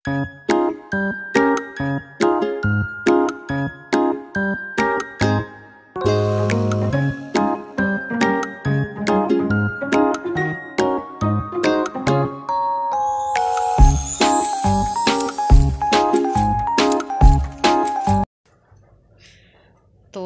तो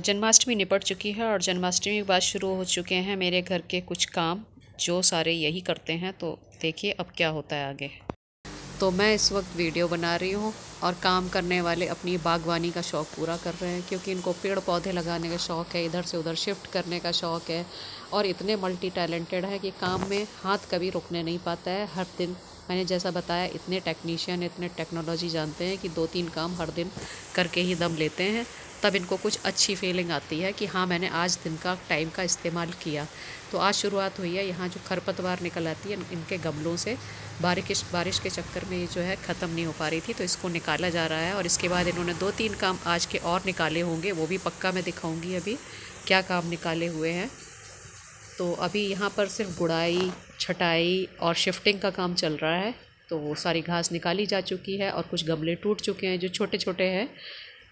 जन्माष्टमी निपट चुकी है और जन्माष्टमी के बाद शुरू हो चुके हैं मेरे घर के कुछ काम, जो सारे यही करते हैं। तो देखिए अब क्या होता है आगे। तो मैं इस वक्त वीडियो बना रही हूँ और काम करने वाले अपनी बागवानी का शौक़ पूरा कर रहे हैं, क्योंकि इनको पेड़ पौधे लगाने का शौक़ है, इधर से उधर शिफ्ट करने का शौक़ है और इतने मल्टी टैलेंटेड है कि काम में हाथ कभी रुकने नहीं पाता है। हर दिन मैंने जैसा बताया, इतने टेक्नीशियन, इतने टेक्नोलॉजी जानते हैं कि 2-3 काम हर दिन करके ही दम लेते हैं। तब इनको कुछ अच्छी फीलिंग आती है कि हाँ, मैंने आज दिन का टाइम का इस्तेमाल किया। तो आज शुरुआत हुई है। यहाँ जो खरपतवार निकल आती है इनके गमलों से, बारिश के चक्कर में ये जो है ख़त्म नहीं हो पा रही थी, तो इसको निकाला जा रहा है। और इसके बाद इन्होंने 2-3 काम आज के और निकाले होंगे, वो भी पक्का मैं दिखाऊंगी अभी क्या काम निकाले हुए हैं। तो अभी यहाँ पर सिर्फ गुड़ाई, छटाई और शिफ्टिंग का काम चल रहा है। तो वो सारी घास निकाली जा चुकी है और कुछ गमले टूट चुके हैं जो छोटे छोटे हैं,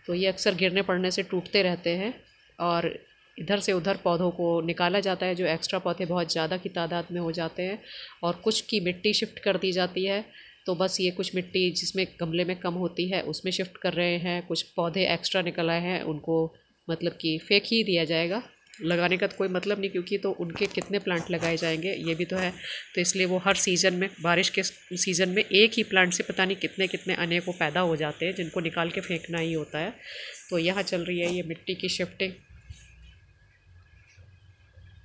तो ये अक्सर गिरने पड़ने से टूटते रहते हैं। और इधर से उधर पौधों को निकाला जाता है, जो एक्स्ट्रा पौधे बहुत ज़्यादा की तादाद में हो जाते हैं, और कुछ की मिट्टी शिफ्ट कर दी जाती है। तो बस ये कुछ मिट्टी जिसमें गमले में कम होती है उसमें शिफ्ट कर रहे हैं। कुछ पौधे एक्स्ट्रा निकल आए हैं, उनको मतलब कि फेंक ही दिया जाएगा, लगाने का तो कोई मतलब नहीं, क्योंकि तो उनके कितने प्लांट लगाए जाएंगे ये भी तो है। तो इसलिए वो हर सीज़न में, बारिश के सीज़न में एक ही प्लांट से पता नहीं कितने कितने अनेकों पैदा हो जाते हैं, जिनको निकाल के फेंकना ही होता है। तो यहाँ चल रही है ये मिट्टी की शिफ्टिंग।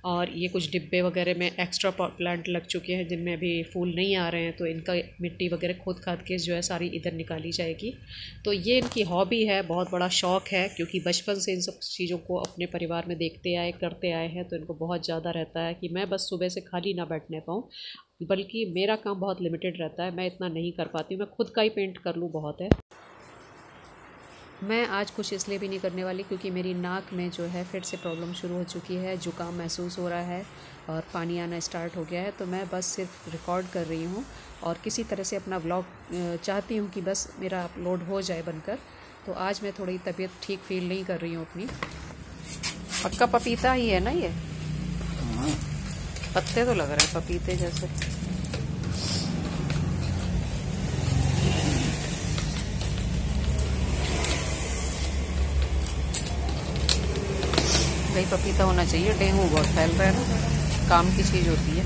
और ये कुछ डिब्बे वगैरह में एक्स्ट्रा प्लांट लग चुके हैं जिनमें अभी फूल नहीं आ रहे हैं, तो इनका मिट्टी वगैरह खोद खाद के जो है सारी इधर निकाली जाएगी। तो ये इनकी हॉबी है, बहुत बड़ा शौक़ है, क्योंकि बचपन से इन सब चीज़ों को अपने परिवार में देखते आए, करते आए हैं। तो इनको बहुत ज़्यादा रहता है कि मैं बस सुबह से खाली ना बैठने पाऊँ, बल्कि मेरा काम बहुत लिमिटेड रहता है, मैं इतना नहीं कर पाती हूँ, मैं खुद का ही पेंट कर लूँ बहुत है। मैं आज कुछ इसलिए भी नहीं करने वाली क्योंकि मेरी नाक में जो है फिर से प्रॉब्लम शुरू हो चुकी है, जुकाम महसूस हो रहा है और पानी आना स्टार्ट हो गया है। तो मैं बस सिर्फ रिकॉर्ड कर रही हूँ और किसी तरह से अपना व्लॉग चाहती हूँ कि बस मेरा अपलोड हो जाए बनकर। तो आज मैं थोड़ी तबीयत ठीक फील नहीं कर रही हूँ अपनी। पक्का पपीता ही है ना ये? पत्ते तो लग रहे हैं पपीते जैसे। भाई पपीता होना चाहिए, डेंगू बहुत फैल रहा है ना, काम की चीज़ होती है।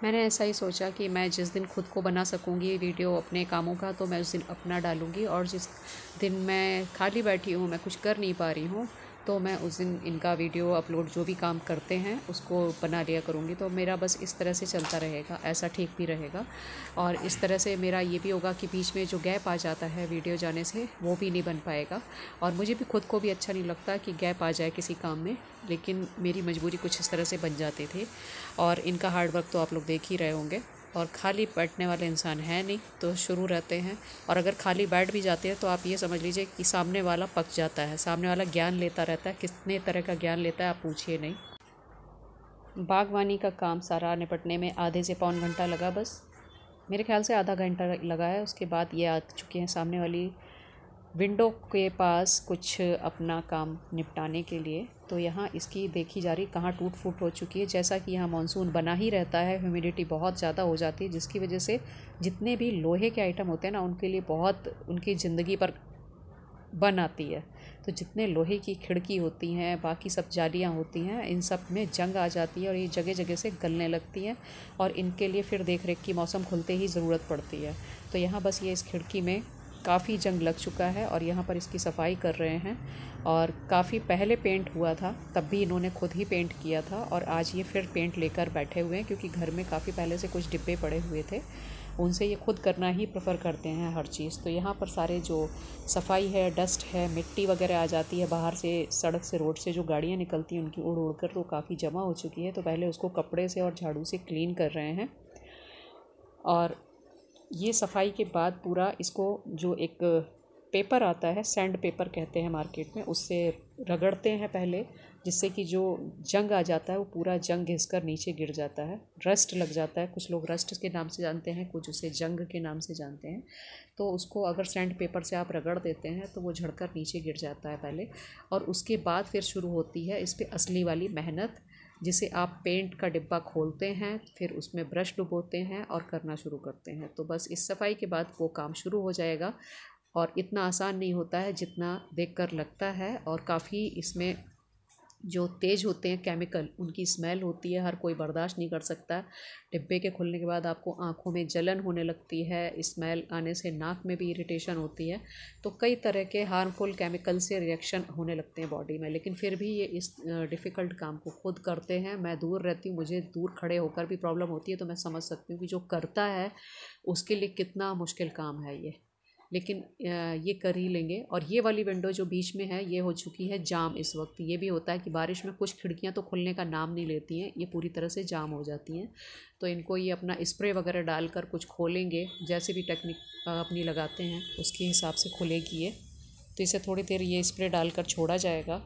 मैंने ऐसा ही सोचा कि मैं जिस दिन खुद को बना सकूंगी वीडियो अपने कामों का, तो मैं उस दिन अपना डालूंगी, और जिस दिन मैं खाली बैठी हूँ, मैं कुछ कर नहीं पा रही हूँ, तो मैं उस दिन इनका वीडियो अपलोड, जो भी काम करते हैं उसको बना लिया करूँगी। तो मेरा बस इस तरह से चलता रहेगा, ऐसा ठीक भी रहेगा। और इस तरह से मेरा ये भी होगा कि बीच में जो गैप आ जाता है वीडियो जाने से, वो भी नहीं बन पाएगा। और मुझे भी खुद को भी अच्छा नहीं लगता कि गैप आ जाए किसी काम में, लेकिन मेरी मजबूरी कुछ इस तरह से बन जाते थे। और इनका हार्ड वर्क तो आप लोग देख ही रहे होंगे, और खाली बैठने वाले इंसान है नहीं, तो शुरू रहते हैं। और अगर खाली बैठ भी जाते हैं तो आप ये समझ लीजिए कि सामने वाला पक जाता है, सामने वाला ज्ञान लेता रहता है। कितने तरह का ज्ञान लेता है आप पूछिए नहीं। बागवानी का काम सारा निपटने में आधे से पौन घंटा लगा, बस मेरे ख्याल से आधा घंटा लगा है। उसके बाद ये आ चुके हैं सामने वाली विंडो के पास कुछ अपना काम निपटाने के लिए। तो यहाँ इसकी देखी जा रही कहाँ टूट फूट हो चुकी है। जैसा कि यहाँ मानसून बना ही रहता है, ह्यूमिडिटी बहुत ज़्यादा हो जाती है, जिसकी वजह से जितने भी लोहे के आइटम होते हैं ना, उनके लिए बहुत उनकी ज़िंदगी पर बन आती है। तो जितने लोहे की खिड़की होती हैं, बाकी सब जालियाँ होती हैं, इन सब में जंग आ जाती है और ये जगह जगह से गलने लगती हैं, और इनके लिए फिर देख रेख की मौसम खुलते ही ज़रूरत पड़ती है। तो यहाँ बस ये इस खिड़की में काफ़ी जंग लग चुका है और यहाँ पर इसकी सफाई कर रहे हैं। और काफ़ी पहले पेंट हुआ था, तब भी इन्होंने खुद ही पेंट किया था, और आज ये फिर पेंट लेकर बैठे हुए हैं, क्योंकि घर में काफ़ी पहले से कुछ डिब्बे पड़े हुए थे, उनसे ये खुद करना ही प्रेफर करते हैं हर चीज़। तो यहाँ पर सारे जो सफाई है, डस्ट है, मिट्टी वगैरह आ जाती है बाहर से, सड़क से, रोड से जो गाड़ियाँ निकलती हैं उनकी उड़ उड़ कर वो काफ़ी जमा हो चुकी है। तो पहले उसको कपड़े से और झाड़ू से क्लीन कर रहे हैं। और ये सफाई के बाद पूरा इसको जो एक पेपर आता है, सैंड पेपर कहते हैं मार्केट में, उससे रगड़ते हैं पहले, जिससे कि जो जंग आ जाता है वो पूरा जंग घिसकर नीचे गिर जाता है, रस्ट लग जाता है। कुछ लोग रस्ट के नाम से जानते हैं, कुछ उसे जंग के नाम से जानते हैं। तो उसको अगर सैंड पेपर से आप रगड़ देते हैं तो वो झड़कर नीचे गिर जाता है पहले, और उसके बाद फिर शुरू होती है इस पर असली वाली मेहनत, जिसे आप पेंट का डिब्बा खोलते हैं, फिर उसमें ब्रश डुबोते हैं और करना शुरू करते हैं। तो बस इस सफाई के बाद वो काम शुरू हो जाएगा, और इतना आसान नहीं होता है जितना देखकर लगता है। और काफ़ी इसमें जो तेज़ होते हैं केमिकल, उनकी स्मेल होती है, हर कोई बर्दाश्त नहीं कर सकता। डिब्बे के खुलने के बाद आपको आँखों में जलन होने लगती है, स्मेल आने से नाक में भी इरिटेशन होती है। तो कई तरह के हार्मफुल केमिकल से रिएक्शन होने लगते हैं बॉडी में, लेकिन फिर भी ये इस डिफ़िकल्ट काम को खुद करते हैं। मैं दूर रहती हूँ, मुझे दूर खड़े होकर भी प्रॉब्लम होती है, तो मैं समझ सकती हूँ कि जो करता है उसके लिए कितना मुश्किल काम है ये, लेकिन ये कर ही लेंगे। और ये वाली विंडो जो बीच में है, ये हो चुकी है जाम इस वक्त। ये भी होता है कि बारिश में कुछ खिड़कियां तो खुलने का नाम नहीं लेती हैं, ये पूरी तरह से जाम हो जाती हैं। तो इनको ये अपना स्प्रे वगैरह डालकर कुछ खोलेंगे, जैसे भी टेक्निक अपनी लगाते हैं उसके हिसाब से खुलेगी ये। तो इसे थोड़ी देर ये स्प्रे डालकर छोड़ा जाएगा।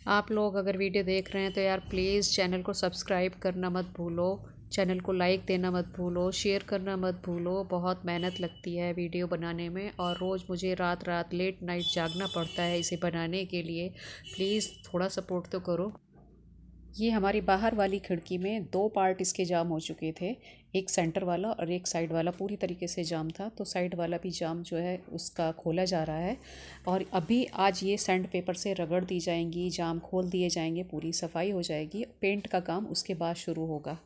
आप लोग अगर वीडियो देख रहे हैं तो यार प्लीज़ चैनल को सब्सक्राइब करना मत भूलो, चैनल को लाइक देना मत भूलो, शेयर करना मत भूलो। बहुत मेहनत लगती है वीडियो बनाने में, और रोज़ मुझे रात रात लेट नाइट जागना पड़ता है इसे बनाने के लिए। प्लीज़ थोड़ा सपोर्ट तो करो। ये हमारी बाहर वाली खिड़की में 2 पार्ट इसके जाम हो चुके थे, एक सेंटर वाला और एक साइड वाला पूरी तरीके से जाम था। तो साइड वाला भी जाम जो है उसका खोला जा रहा है, और अभी आज ये सैंड पेपर से रगड़ दी जाएंगी, जाम खोल दिए जाएंगे, पूरी सफाई हो जाएगी। पेंट का काम उसके बाद शुरू होगा।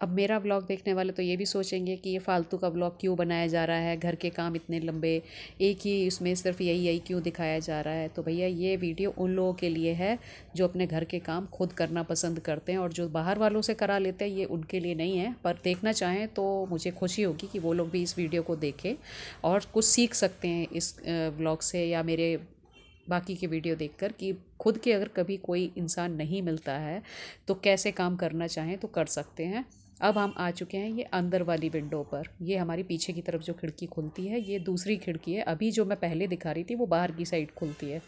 अब मेरा व्लॉग देखने वाले तो ये भी सोचेंगे कि ये फालतू का व्लॉग क्यों बनाया जा रहा है, घर के काम इतने लंबे, एक ही उसमें सिर्फ यही क्यों दिखाया जा रहा है। तो भैया ये वीडियो उन लोगों के लिए है जो अपने घर के काम खुद करना पसंद करते हैं, और जो बाहर वालों से करा लेते हैं ये उनके लिए नहीं है। पर देखना चाहें तो मुझे खुशी होगी कि वो लोग भी इस वीडियो को देखें और कुछ सीख सकते हैं इस व्लॉग से या मेरे बाकी के वीडियो देखकर, कि खुद के अगर कभी कोई इंसान नहीं मिलता है तो कैसे काम करना चाहें तो कर सकते हैं। अब हम आ चुके हैं ये अंदर वाली विंडो पर। ये हमारी पीछे की तरफ जो खिड़की खुलती है ये दूसरी खिड़की है, अभी जो मैं पहले दिखा रही थी वो बाहर की साइड खुलती है।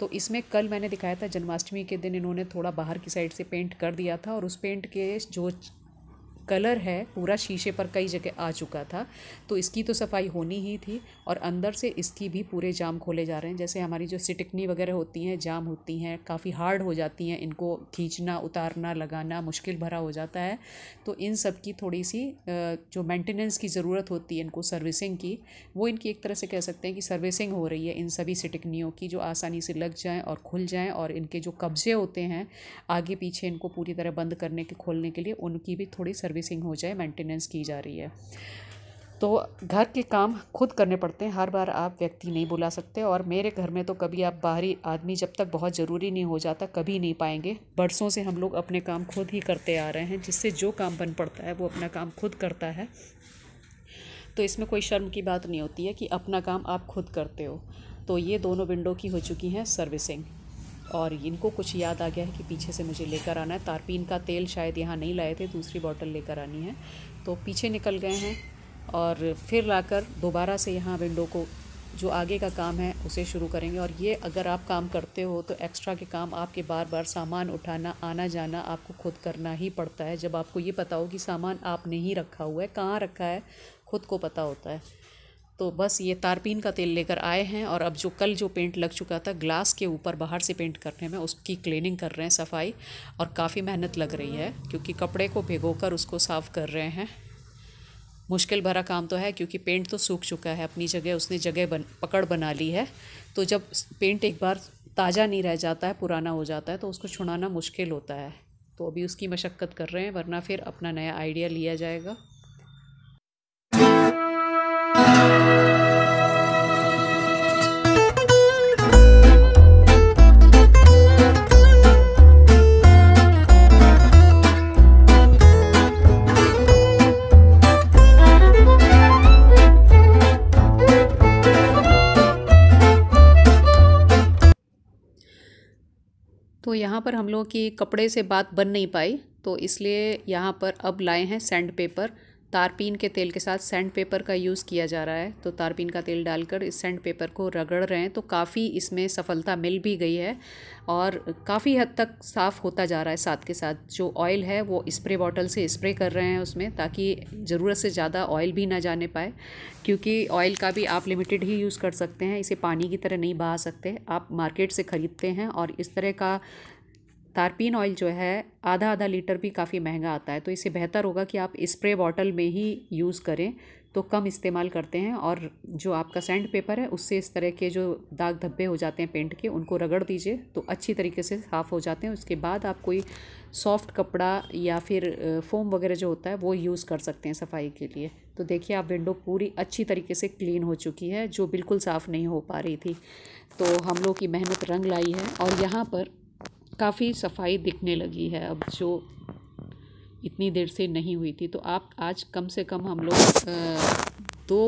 तो इसमें कल मैंने दिखाया था जन्माष्टमी के दिन इन्होंने थोड़ा बाहर की साइड से पेंट कर दिया था, और उस पेंट के जो कलर है पूरा शीशे पर कई जगह आ चुका था, तो इसकी तो सफाई होनी ही थी। और अंदर से इसकी भी पूरे जाम खोले जा रहे हैं। जैसे हमारी जो सिटिकनी वगैरह होती हैं, जाम होती हैं, काफ़ी हार्ड हो जाती हैं, इनको खींचना उतारना लगाना मुश्किल भरा हो जाता है। तो इन सब की थोड़ी सी जो मेंटेनेंस की ज़रूरत होती है इनको, सर्विसिंग की, वो इनकी एक तरह से कह सकते हैं कि सर्विसिंग हो रही है इन सभी सिटिकनियों की, जो आसानी से लग जाएँ और खुल जाएँ। और इनके जो कब्जे होते हैं आगे पीछे इनको पूरी तरह बंद करने के खोलने के लिए, उनकी भी थोड़ी सर्विसिंग हो जाए, मेंटेनेंस की जा रही है। तो घर के काम खुद करने पड़ते हैं, हर बार आप व्यक्ति नहीं बुला सकते। और मेरे घर में तो कभी आप बाहरी आदमी जब तक बहुत ज़रूरी नहीं हो जाता कभी नहीं पाएंगे। बरसों से हम लोग अपने काम खुद ही करते आ रहे हैं, जिससे जो काम बन पड़ता है वो अपना काम खुद करता है। तो इसमें कोई शर्म की बात नहीं होती है कि अपना काम आप खुद करते हो। तो ये दोनों विंडो की हो चुकी हैं सर्विसिंग, और इनको कुछ याद आ गया है कि पीछे से मुझे लेकर आना है। तारपीन का तेल शायद यहाँ नहीं लाए थे, दूसरी बॉटल लेकर आनी है, तो पीछे निकल गए हैं और फिर लाकर दोबारा से यहाँ विंडो को जो आगे का काम है उसे शुरू करेंगे। और ये अगर आप काम करते हो तो एक्स्ट्रा के काम आपके बार बार सामान उठाना, आना जाना आपको खुद करना ही पड़ता है। जब आपको ये पता हो कि सामान आपने ही रखा हुआ है, कहाँ रखा है खुद को पता होता है। तो बस ये तारपीन का तेल लेकर आए हैं, और अब जो कल जो पेंट लग चुका था ग्लास के ऊपर बाहर से पेंट करने में, उसकी क्लीनिंग कर रहे हैं, सफाई। और काफ़ी मेहनत लग रही है क्योंकि कपड़े को भिगोकर उसको साफ़ कर रहे हैं। मुश्किल भरा काम तो है क्योंकि पेंट तो सूख चुका है, अपनी जगह उसने पकड़ बना ली है। तो जब पेंट एक बार ताज़ा नहीं रह जाता है, पुराना हो जाता है, तो उसको छुड़ाना मुश्किल होता है। तो अभी उसकी मशक्क़त कर रहे हैं, वरना फिर अपना नया आइडिया लिया जाएगा। तो यहाँ पर हम लोग की कपड़े से बात बन नहीं पाई, तो इसलिए यहाँ पर अब लाए हैं सैंड पेपर। तारपीन के तेल के साथ सैंड पेपर का यूज़ किया जा रहा है, तो तारपीन का तेल डालकर इस सैंड पेपर को रगड़ रहे हैं। तो काफ़ी इसमें सफलता मिल भी गई है और काफ़ी हद तक साफ़ होता जा रहा है। साथ के साथ जो ऑयल है वो स्प्रे बॉटल से स्प्रे कर रहे हैं उसमें, ताकि ज़रूरत से ज़्यादा ऑयल भी ना जाने पाए, क्योंकि ऑयल का भी आप लिमिटेड ही यूज़ कर सकते हैं, इसे पानी की तरह नहीं बहा सकते। आप मार्केट से ख़रीदते हैं और इस तरह का तारपीन ऑयल जो है आधा आधा लीटर भी काफ़ी महंगा आता है, तो इससे बेहतर होगा कि आप स्प्रे बॉटल में ही यूज़ करें, तो कम इस्तेमाल करते हैं। और जो आपका सैंड पेपर है उससे इस तरह के जो दाग धब्बे हो जाते हैं पेंट के, उनको रगड़ दीजिए तो अच्छी तरीके से साफ़ हो जाते हैं। उसके बाद आप कोई सॉफ्ट कपड़ा या फिर फोम वगैरह जो होता है वो यूज़ कर सकते हैं सफाई के लिए। तो देखिए आप विंडो पूरी अच्छी तरीके से क्लीन हो चुकी है, जो बिल्कुल साफ़ नहीं हो पा रही थी। तो हम लोग की मेहनत रंग लाई है और यहाँ पर काफ़ी सफाई दिखने लगी है अब, जो इतनी देर से नहीं हुई थी। तो आप आज कम से कम हम लोग 2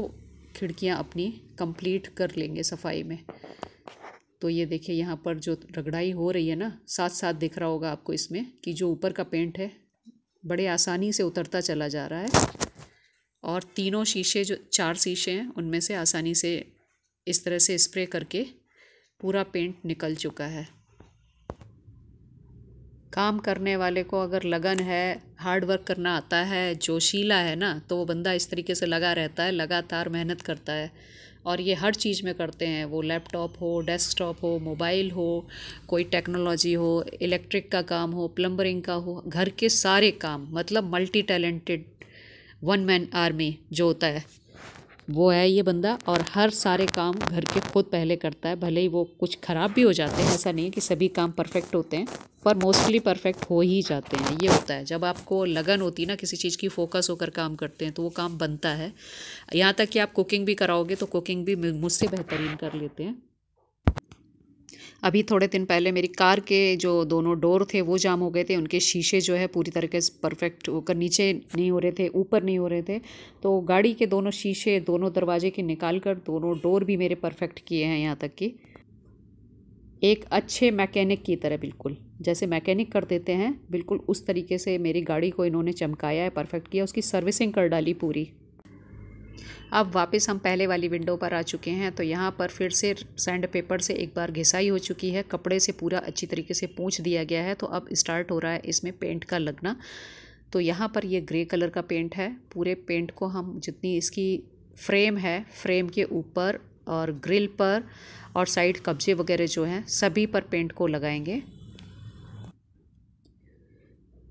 खिड़कियाँ अपनी कंप्लीट कर लेंगे सफाई में। तो ये देखिए यहाँ पर जो रगड़ाई हो रही है ना, साथ साथ दिख रहा होगा आपको इसमें कि जो ऊपर का पेंट है बड़े आसानी से उतरता चला जा रहा है, और तीनों शीशे जो 4 शीशे हैं उनमें से आसानी से इस तरह से स्प्रे करके पूरा पेंट निकल चुका है। काम करने वाले को अगर लगन है, हार्ड वर्क करना आता है, जोशीला है ना, तो वो बंदा इस तरीके से लगा रहता है, लगातार मेहनत करता है। और ये हर चीज़ में करते हैं, वो लैपटॉप हो, डेस्कटॉप हो, मोबाइल हो, कोई टेक्नोलॉजी हो, इलेक्ट्रिक का काम हो, प्लम्बरिंग का हो, घर के सारे काम, मतलब multi talented one man army जो होता है वो है ये बंदा। और हर सारे काम घर के खुद पहले करता है, भले ही वो कुछ ख़राब भी हो जाते हैं, ऐसा नहीं है कि सभी काम परफेक्ट होते हैं, पर मोस्टली परफेक्ट हो ही जाते हैं। ये होता है जब आपको लगन होती है ना, किसी चीज़ की फोकस होकर काम करते हैं तो वो काम बनता है। यहाँ तक कि आप कुकिंग भी कराओगे तो कुकिंग भी मुझसे बेहतरीन कर लेते हैं। अभी थोड़े दिन पहले मेरी कार के जो दोनों डोर थे वो जाम हो गए थे, उनके शीशे जो है पूरी तरीके से परफेक्ट होकर नीचे नहीं हो रहे थे, ऊपर नहीं हो रहे थे। तो गाड़ी के दोनों शीशे, दोनों दरवाजे के निकाल कर दोनों डोर भी मेरे परफेक्ट किए हैं, यहाँ तक कि एक अच्छे मैकेनिक की तरह, बिल्कुल जैसे मैकेनिक कर देते हैं, बिल्कुल उस तरीके से मेरी गाड़ी को इन्होंने चमकाया है, परफेक्ट किया, उसकी सर्विसिंग कर डाली पूरी। अब वापस हम पहले वाली विंडो पर आ चुके हैं। तो यहाँ पर फिर से सैंड पेपर से एक बार घिसाई हो चुकी है, कपड़े से पूरा अच्छी तरीके से पोंछ दिया गया है। तो अब स्टार्ट हो रहा है इसमें पेंट का लगना। तो यहाँ पर ये ग्रे कलर का पेंट है, पूरे पेंट को हम जितनी इसकी फ्रेम है, फ्रेम के ऊपर और ग्रिल पर और साइड कब्जे वगैरह जो हैं सभी पर पेंट को लगाएंगे।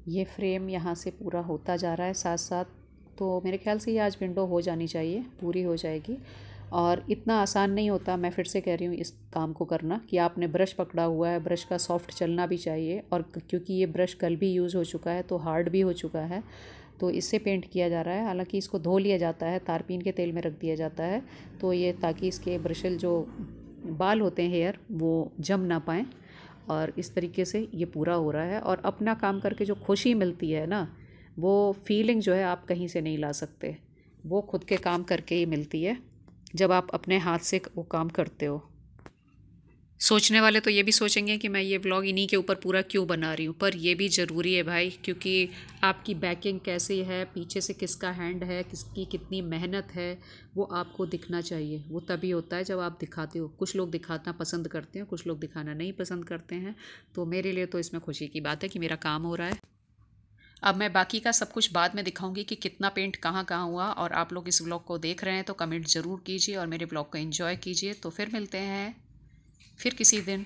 ये फ्रेम यहाँ से पूरा होता जा रहा है साथ साथ। तो मेरे ख्याल से ये आज विंडो हो जानी चाहिए, पूरी हो जाएगी। और इतना आसान नहीं होता, मैं फिर से कह रही हूँ इस काम को करना, कि आपने ब्रश पकड़ा हुआ है, ब्रश का सॉफ्ट चलना भी चाहिए। और क्योंकि ये ब्रश कल भी यूज़ हो चुका है तो हार्ड भी हो चुका है, तो इससे पेंट किया जा रहा है। हालांकि इसको धो लिया जाता है, तारपीन के तेल में रख दिया जाता है, तो ये ताकि इसके ब्रशल जो बाल होते हैं हेयर वो जम ना पाएँ। और इस तरीके से ये पूरा हो रहा है। और अपना काम करके जो खुशी मिलती है ना, वो फीलिंग जो है आप कहीं से नहीं ला सकते, वो खुद के काम करके ही मिलती है, जब आप अपने हाथ से वो काम करते हो। सोचने वाले तो ये भी सोचेंगे कि मैं ये व्लॉग इन्हीं के ऊपर पूरा क्यों बना रही हूँ, पर ये भी ज़रूरी है भाई, क्योंकि आपकी बैकिंग कैसी है, पीछे से किसका हैंड है, किसकी कितनी मेहनत है, वो आपको दिखना चाहिए। वो तभी होता है जब आप दिखाते हो। कुछ लोग दिखाना पसंद करते हैं, कुछ लोग दिखाना नहीं पसंद करते हैं। तो मेरे लिए तो इसमें खुशी की बात है कि मेरा काम हो रहा है। अब मैं बाकी का सब कुछ बाद में दिखाऊंगी कि कितना पेंट कहाँ कहाँ हुआ। और आप लोग इस व्लॉग को देख रहे हैं तो कमेंट ज़रूर कीजिए और मेरे व्लॉग को एंजॉय कीजिए। तो फिर मिलते हैं फिर किसी दिन।